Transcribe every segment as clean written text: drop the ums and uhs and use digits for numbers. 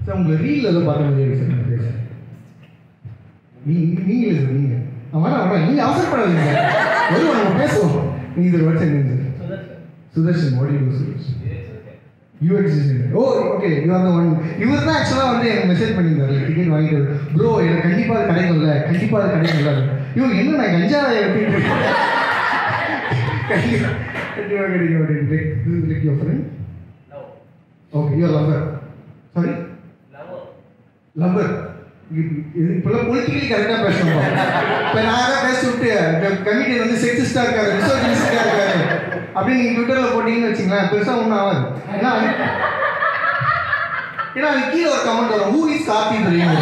Sir உங்களை ரீலில் ஏதோ பார்க்க முடியாது சார் நான் பேசுகிறேன். நீங்களே சார் நீங்கள் அவன் நீங்கள் அவசரப்படாதீங்க வருவோம் நம்ம பேசுவோம். நீங்கள் இதில் வச்சு என்ன sir Sudarshan what you Sudarshan oh okay you are the one. இவர் தான் ஆக்சுவலாக வந்து எனக்கு மெசேஜ் பண்ணியிருந்தாரு டிக்கெட் வாங்கிட்டு ப்ரோ எனக்கு கண்டிப்பாக அது கிடைக்கும்ல கண்டிப்பாக அது கிடைக்கும்ல. இவங்க என்ன நான் கஞ்சா எப்படின்னு கண்டிப்பாக கிடைக்கும் அப்படின்ட்டு. Like your friend okay your lover sorry lover. இப்போல்லாம் பொலிட்டிக்கலி கரெக்டாக பேசணும். இப்போ நான் பேச விட்டு கமிட்டி வந்து செக்ஸிஸ்டாக இருக்காரு மிசோஜினிஸ்டாக இருக்காரு அப்படின்னு நீங்கள் ட்விட்டரில் போட்டிங்கன்னு வச்சிங்களேன் பெருசாக ஒன்றும் ஆகாது. ஏன்னா அது கீழே ஒரு கமெண்ட் வரும் ஹூ இஸ் கார்த்தி தெரியும்.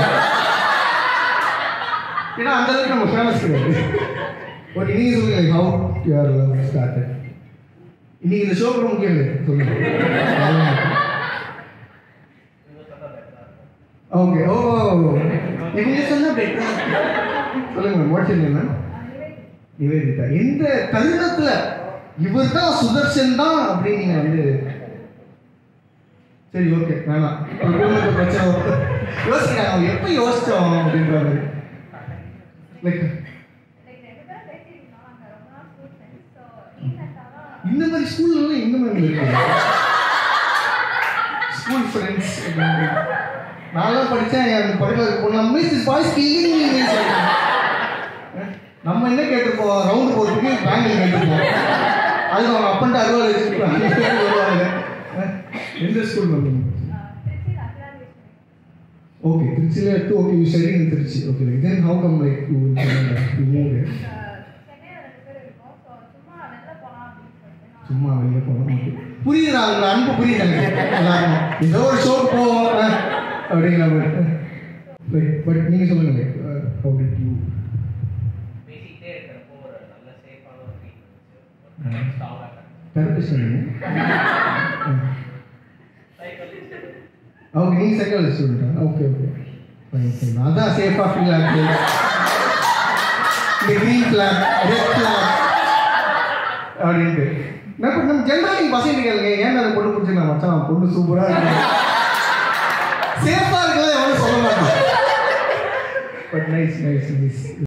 ஏன்னா அந்த அளவுக்கு நம்ம ஃபேமஸ் கிடையாது. பட் நீங்கள் சொல்லுங்கள் ஹவு யுவர் லவ் ஸ்டார்டட். இன்னைக்கு இந்த ஷோ கூட முக்கியம் இல்லை சொல்லுங்கள். ஓகே ஓ இவங்க சொன்ன பெட்டர் சொல்லுங்க வாட்ஸ் யுவர் நேம்? நிவேதிதா. எந்த தருணத்தில் இவர் தான் சுதர்ஷன் தான் அப்படின்னு நீங்கள் வந்து சரி ஓகே வேணாம் பிரச்சனை யோசிக்கிறாங்க எப்போ யோசித்தோம் அப்படின்றாரு. லைக் இந்த மாதிரி ஸ்கூல்லாம் இந்த மாதிரி இருக்கு ஸ்கூல் ஃப்ரெண்ட்ஸ். நான்லாம் படித்தேன் அந்த பக்கத்தில் பொண்ணு மிஸ் இஸ் பாய்ஸ் கில்லிங். நம்ம என்ன கேட்டிருப்போம் ரவுண்டு போகிறதுக்கு பேங்கில் கேட்டிருப்போம். அது அவங்க அப்பன்ட்டு அறுவாள் வச்சுருப்பாங்க வருவாங்க. எந்த ஸ்கூல் வந்து ஓகே திருச்சியில் எடுத்து okay you study in Trichy okay then how come like you move சும்மா வெளியே போகணும். ஓகே புரியுது அவங்க அன்பு புரியுது எனக்கு எல்லாரும் ஏதோ ஒரு ஷோக்கு போவோம் அப்படிங்கிற மாதிரி. லைக் பட் நீங்கள் சொல்லுங்கள் like how did you therapist okay நீங்கள் சைக்காலஜி ஸ்டூடெண்டா? ஓகே ஓகே ஃபைன் ஃபைன் அதான் சேஃபாக ஃபீல் ஆகுது. இந்த க்ரீன் ஃப்ளாக் ரெட் ஃப்ளாக் அப்படின்ட்டு நம்ம ஜென்ரலி பசங்க கேளுங்க ஏன் அதை பொண்ணு பிடிச்சி நான் மச்சான் பொண்ணு சூப்பராக இருக்கு சேஃபாக இருக்கிறத எவ்வளோ சொல்ல மாட்டேன். But nice nice nice.